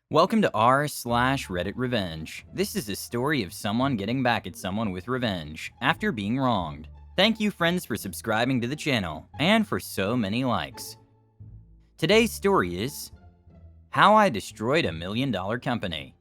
Welcome to r/Reddit Revenge. This is a story of someone getting back at someone with revenge after being wronged. Thank you friends for subscribing to the channel and for so many likes. Today's story is How I Destroyed a $1 Million Company.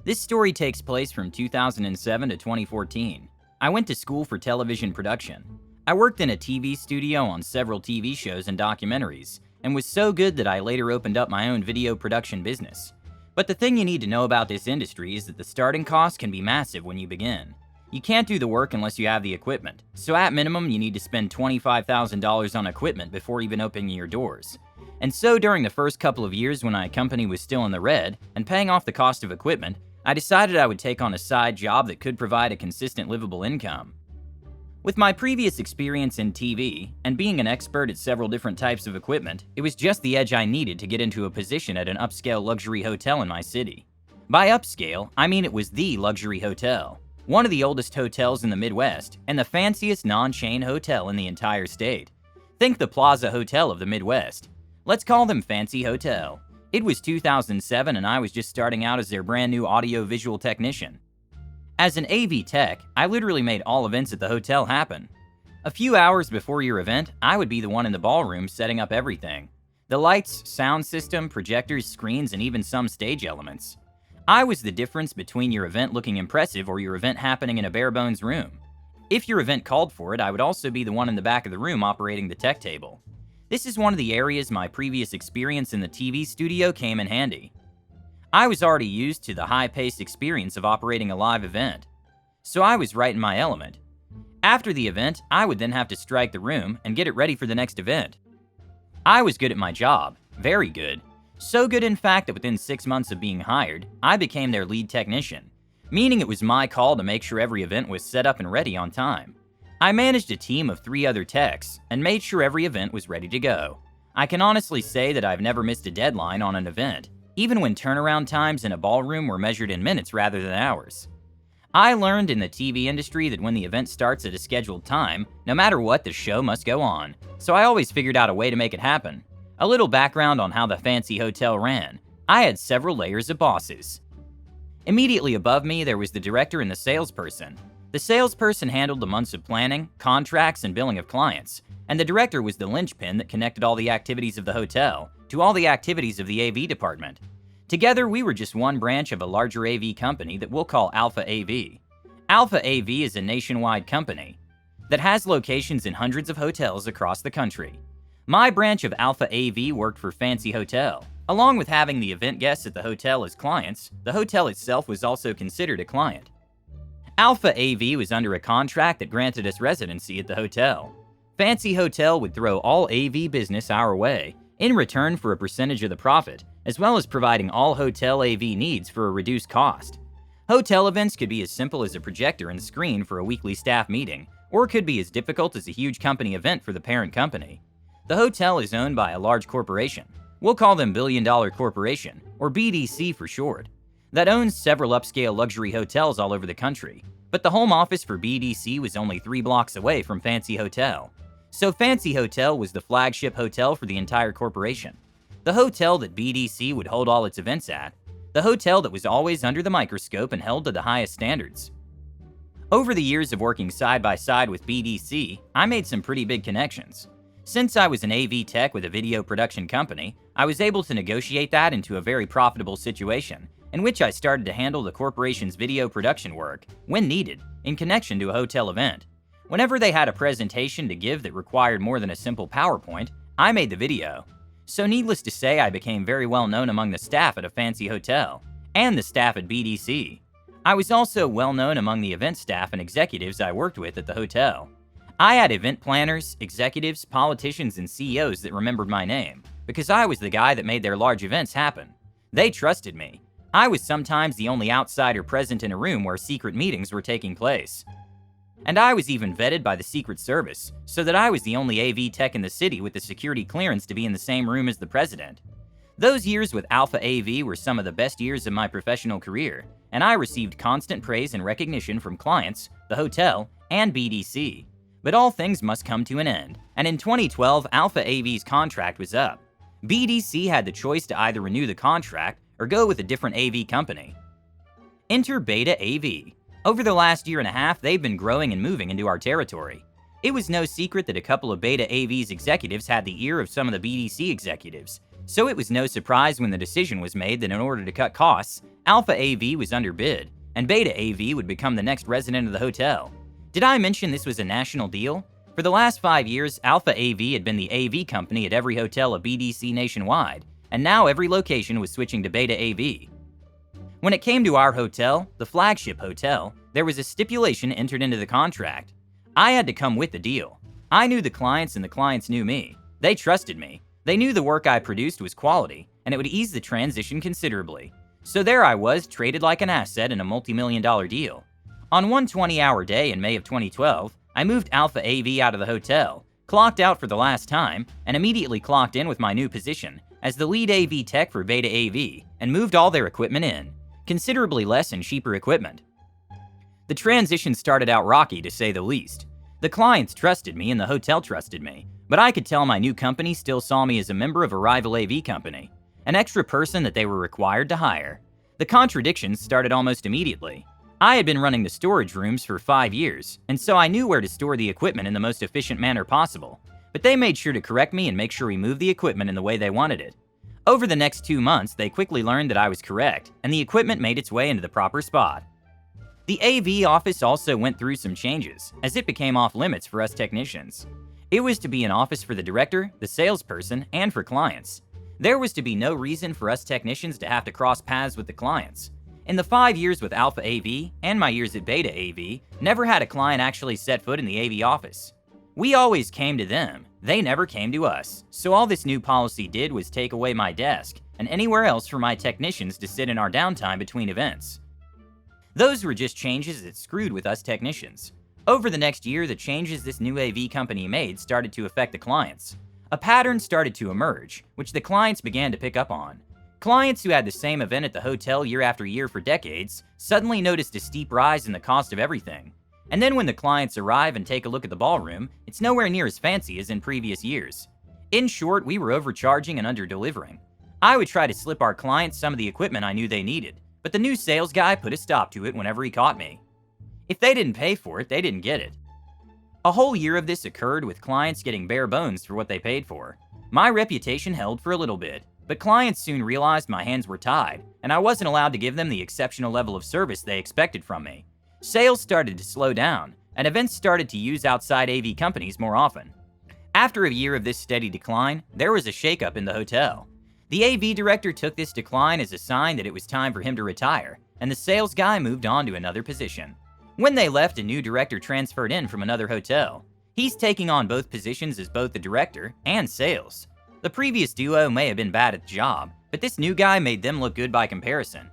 This story takes place from 2007 to 2014. I went to school for television production. I worked in a TV studio on several TV shows and documentaries, and was so good that I later opened up my own video production business. But the thing you need to know about this industry is that the starting cost can be massive when you begin. You can't do the work unless you have the equipment, so at minimum you need to spend $25,000 on equipment before even opening your doors. And so during the first couple of years when my company was still in the red and paying off the cost of equipment, I decided I would take on a side job that could provide a consistent livable income. With my previous experience in TV, and being an expert at several different types of equipment, it was just the edge I needed to get into a position at an upscale luxury hotel in my city. By upscale, I mean it was the luxury hotel, one of the oldest hotels in the Midwest, and the fanciest non-chain hotel in the entire state. Think the Plaza Hotel of the Midwest. Let's call them Fancy Hotel. It was 2007 and I was just starting out as their brand new audio-visual technician. As an AV tech, I literally made all events at the hotel happen. A few hours before your event, I would be the one in the ballroom setting up everything. The lights, sound system, projectors, screens, and even some stage elements. I was the difference between your event looking impressive or your event happening in a bare-bones room. If your event called for it, I would also be the one in the back of the room operating the tech table. This is one of the areas my previous experience in the TV studio came in handy. I was already used to the high-paced experience of operating a live event, so I was right in my element. After the event, I would then have to strike the room and get it ready for the next event. I was good at my job, very good. So good in fact that within 6 months of being hired, I became their lead technician, meaning it was my call to make sure every event was set up and ready on time. I managed a team of 3 other techs and made sure every event was ready to go. I can honestly say that I've never missed a deadline on an event, even when turnaround times in a ballroom were measured in minutes rather than hours. I learned in the TV industry that when the event starts at a scheduled time, no matter what, the show must go on, so I always figured out a way to make it happen. A little background on how the Fancy Hotel ran. I had several layers of bosses. Immediately above me, there was the director and the salesperson. The salesperson handled the months of planning, contracts, and billing of clients, and the director was the linchpin that connected all the activities of the hotel to all the activities of the AV department. Together, we were just one branch of a larger AV company that we'll call Alpha AV. Alpha AV is a nationwide company that has locations in hundreds of hotels across the country. My branch of Alpha AV worked for Fancy Hotel. Along with having the event guests at the hotel as clients, the hotel itself was also considered a client. Alpha AV was under a contract that granted us residency at the hotel. Fancy Hotel would throw all AV business our way, in return for a percentage of the profit, as well as providing all hotel AV needs for a reduced cost. Hotel events could be as simple as a projector and screen for a weekly staff meeting, or could be as difficult as a huge company event for the parent company. The hotel is owned by a large corporation. We'll call them Billion Dollar Corporation, or BDC for short, that owns several upscale luxury hotels all over the country. But the home office for BDC was only 3 blocks away from Fancy Hotel. So Fancy Hotel was the flagship hotel for the entire corporation. The hotel that BDC would hold all its events at. The hotel that was always under the microscope and held to the highest standards. Over the years of working side by side with BDC, I made some pretty big connections. Since I was an AV tech with a video production company, I was able to negotiate that into a very profitable situation, in which I started to handle the corporation's video production work, when needed, in connection to a hotel event. Whenever they had a presentation to give that required more than a simple PowerPoint, I made the video. So needless to say, I became very well known among the staff at a Fancy Hotel, and the staff at BDC. I was also well known among the event staff and executives I worked with at the hotel. I had event planners, executives, politicians, and CEOs that remembered my name, because I was the guy that made their large events happen. They trusted me. I was sometimes the only outsider present in a room where secret meetings were taking place. And I was even vetted by the Secret Service, so that I was the only AV tech in the city with the security clearance to be in the same room as the president. Those years with Alpha AV were some of the best years of my professional career, and I received constant praise and recognition from clients, the hotel, and BDC. But all things must come to an end, and in 2012, Alpha AV's contract was up. BDC had the choice to either renew the contract or go with a different AV company. Enter Beta AV. Over the last year and a half, they've been growing and moving into our territory. It was no secret that a couple of Beta AV's executives had the ear of some of the BDC executives, so it was no surprise when the decision was made that in order to cut costs, Alpha AV was underbid, and Beta AV would become the next resident of the hotel. Did I mention this was a national deal? For the last 5 years, Alpha AV had been the AV company at every hotel of BDC nationwide, and now every location was switching to Beta AV. When it came to our hotel, the flagship hotel, there was a stipulation entered into the contract. I had to come with the deal. I knew the clients and the clients knew me. They trusted me. They knew the work I produced was quality, and it would ease the transition considerably. So there I was, traded like an asset in a multi-million-dollar deal. On one 20-hour day in May of 2012, I moved Alpha AV out of the hotel, clocked out for the last time, and immediately clocked in with my new position as the lead AV tech for Beta AV, and moved all their equipment in. Considerably less and cheaper equipment. The transition started out rocky, to say the least. The clients trusted me and the hotel trusted me, but I could tell my new company still saw me as a member of a rival AV company, an extra person that they were required to hire. The contradictions started almost immediately. I had been running the storage rooms for 5 years, and so I knew where to store the equipment in the most efficient manner possible, but they made sure to correct me and make sure we moved the equipment in the way they wanted it. Over the next 2 months, they quickly learned that I was correct, and the equipment made its way into the proper spot. The AV office also went through some changes, as it became off limits for us technicians. It was to be an office for the director, the salesperson, and for clients. There was to be no reason for us technicians to have to cross paths with the clients. In the 5 years with Alpha AV, and my years at Beta AV, never had a client actually set foot in the AV office. We always came to them. They never came to us, so all this new policy did was take away my desk and anywhere else for my technicians to sit in our downtime between events. Those were just changes that screwed with us technicians. Over the next year, the changes this new AV company made started to affect the clients. A pattern started to emerge, which the clients began to pick up on. Clients who had the same event at the hotel year after year for decades suddenly noticed a steep rise in the cost of everything. And then when the clients arrive and take a look at the ballroom, it's nowhere near as fancy as in previous years. In short, we were overcharging and under-delivering. I would try to slip our clients some of the equipment I knew they needed, but the new sales guy put a stop to it whenever he caught me. If they didn't pay for it, they didn't get it. A whole year of this occurred with clients getting bare bones for what they paid for. My reputation held for a little bit, but clients soon realized my hands were tied, and I wasn't allowed to give them the exceptional level of service they expected from me. Sales started to slow down, and events started to use outside AV companies more often. After a year of this steady decline, there was a shakeup in the hotel. The AV director took this decline as a sign that it was time for him to retire, and the sales guy moved on to another position. When they left, a new director transferred in from another hotel. He's taking on both positions as both the director and sales. The previous duo may have been bad at the job, but this new guy made them look good by comparison.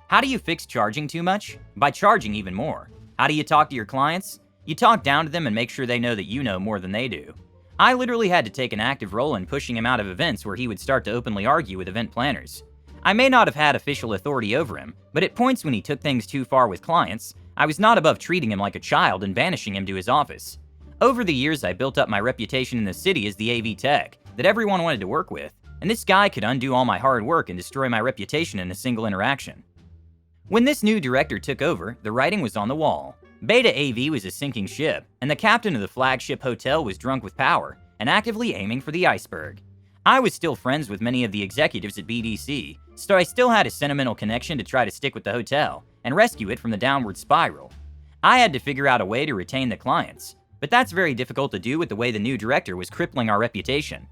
How do you fix charging too much? By charging even more. How do you talk to your clients? You talk down to them and make sure they know that you know more than they do. I literally had to take an active role in pushing him out of events where he would start to openly argue with event planners. I may not have had official authority over him, but at points when he took things too far with clients, I was not above treating him like a child and banishing him to his office. Over the years, I built up my reputation in the city as the AV tech that everyone wanted to work with, and this guy could undo all my hard work and destroy my reputation in a single interaction. When this new director took over, the writing was on the wall. Beta AV was a sinking ship, and the captain of the flagship hotel was drunk with power and actively aiming for the iceberg. I was still friends with many of the executives at BDC, so I still had a sentimental connection to try to stick with the hotel and rescue it from the downward spiral. I had to figure out a way to retain the clients, but that's very difficult to do with the way the new director was crippling our reputation.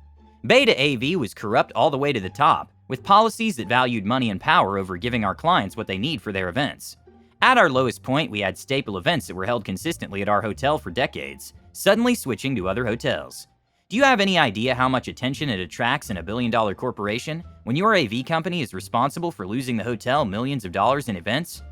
Beta AV was corrupt all the way to the top, with policies that valued money and power over giving our clients what they need for their events. At our lowest point, we had staple events that were held consistently at our hotel for decades, suddenly switching to other hotels. Do you have any idea how much attention it attracts in a billion-dollar corporation when your AV company is responsible for losing the hotel millions of dollars in events?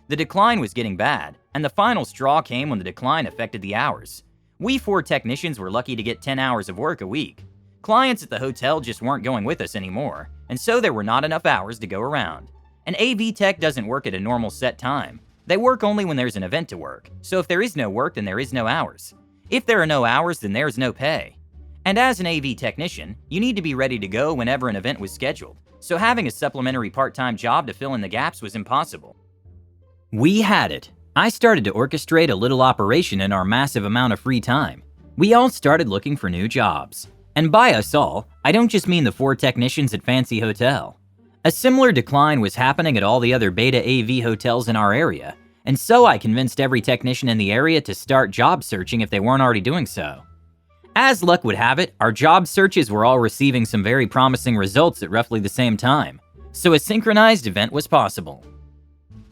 The decline was getting bad, and the final straw came when the decline affected the hours. We 4 technicians were lucky to get 10 hours of work a week. Clients at the hotel just weren't going with us anymore, and so there were not enough hours to go around. An AV tech doesn't work at a normal set time. They work only when there's an event to work, so if there is no work, then there is no hours. If there are no hours, then there's no pay. And as an AV technician, you need to be ready to go whenever an event was scheduled, so having a supplementary part-time job to fill in the gaps was impossible. We had it. I started to orchestrate a little operation in our massive amount of free time. We all started looking for new jobs. And by us all, I don't just mean the 4 technicians at Fancy Hotel. A similar decline was happening at all the other Beta AV hotels in our area, and so I convinced every technician in the area to start job searching if they weren't already doing so. As luck would have it, our job searches were all receiving some very promising results at roughly the same time, so a synchronized event was possible.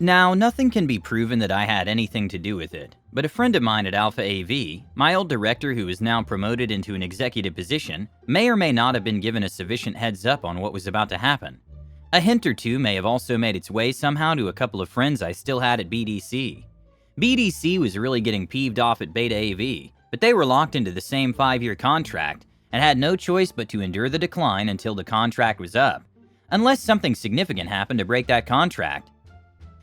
Now, nothing can be proven that I had anything to do with it, but a friend of mine at Alpha AV, my old director who is now promoted into an executive position, may or may not have been given a sufficient heads up on what was about to happen. A hint or two may have also made its way somehow to a couple of friends I still had at BDC. BDC was really getting peeved off at Beta AV, but they were locked into the same 5-year contract and had no choice but to endure the decline until the contract was up, unless something significant happened to break that contract.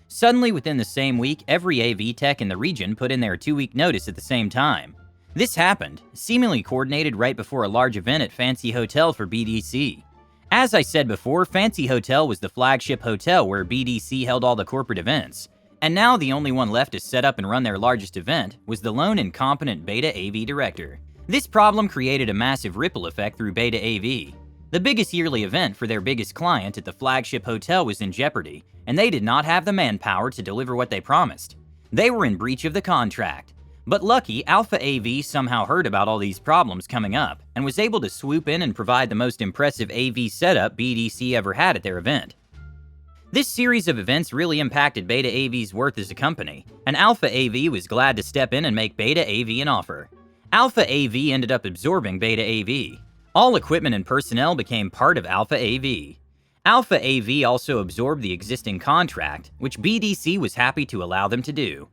Suddenly, within the same week, every AV tech in the region put in their 2-week notice at the same time. This happened, seemingly coordinated right before a large event at Fancy Hotel for BDC. As I said before, Fancy Hotel was the flagship hotel where BDC held all the corporate events, and now the only one left to set up and run their largest event was the lone incompetent Beta AV director. This problem created a massive ripple effect through Beta AV. The biggest yearly event for their biggest client at the flagship hotel was in jeopardy, and they did not have the manpower to deliver what they promised. They were in breach of the contract. But lucky, Alpha AV somehow heard about all these problems coming up and was able to swoop in and provide the most impressive AV setup BDC ever had at their event. This series of events really impacted Beta AV's worth as a company, and Alpha AV was glad to step in and make Beta AV an offer. Alpha AV ended up absorbing Beta AV. All equipment and personnel became part of Alpha AV. Alpha AV also absorbed the existing contract, which BDC was happy to allow them to do.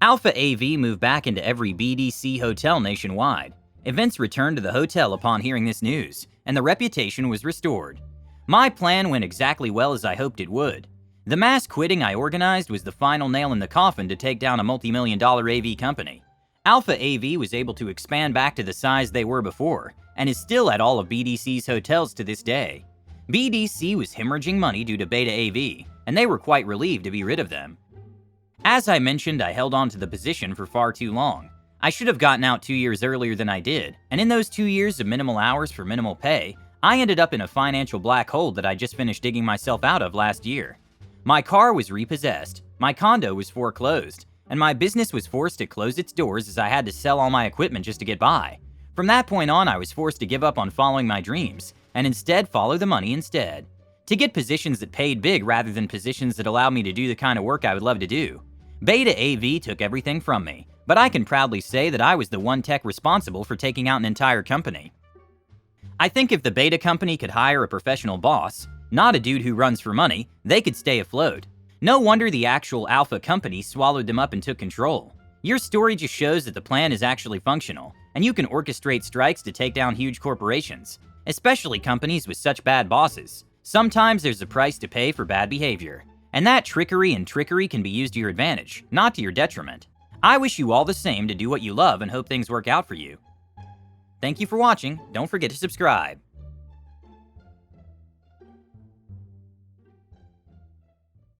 Alpha AV moved back into every BDC hotel nationwide. Events returned to the hotel upon hearing this news, and the reputation was restored. My plan went exactly well as I hoped it would. The mass quitting I organized was the final nail in the coffin to take down a multi-million-dollar AV company. Alpha AV was able to expand back to the size they were before, and is still at all of BDC's hotels to this day. BDC was hemorrhaging money due to Beta AV, and they were quite relieved to be rid of them. As I mentioned, I held on to the position for far too long. I should have gotten out 2 years earlier than I did, and in those 2 years of minimal hours for minimal pay, I ended up in a financial black hole that I just finished digging myself out of last year. My car was repossessed, my condo was foreclosed, and my business was forced to close its doors as I had to sell all my equipment just to get by. From that point on, I was forced to give up on following my dreams, and instead follow the money instead. To get positions that paid big rather than positions that allowed me to do the kind of work I would love to do. Beta AV took everything from me, but I can proudly say that I was the one tech responsible for taking out an entire company. I think if the Beta company could hire a professional boss, not a dude who runs for money, they could stay afloat. No wonder the actual Alpha company swallowed them up and took control. Your story just shows that the plan is actually functional, and you can orchestrate strikes to take down huge corporations, especially companies with such bad bosses. Sometimes there's a price to pay for bad behavior, and that trickery can be used to your advantage, not to your detriment. I wish you all the same to do what you love and hope things work out for you. Thank you for watching. Don't forget to subscribe.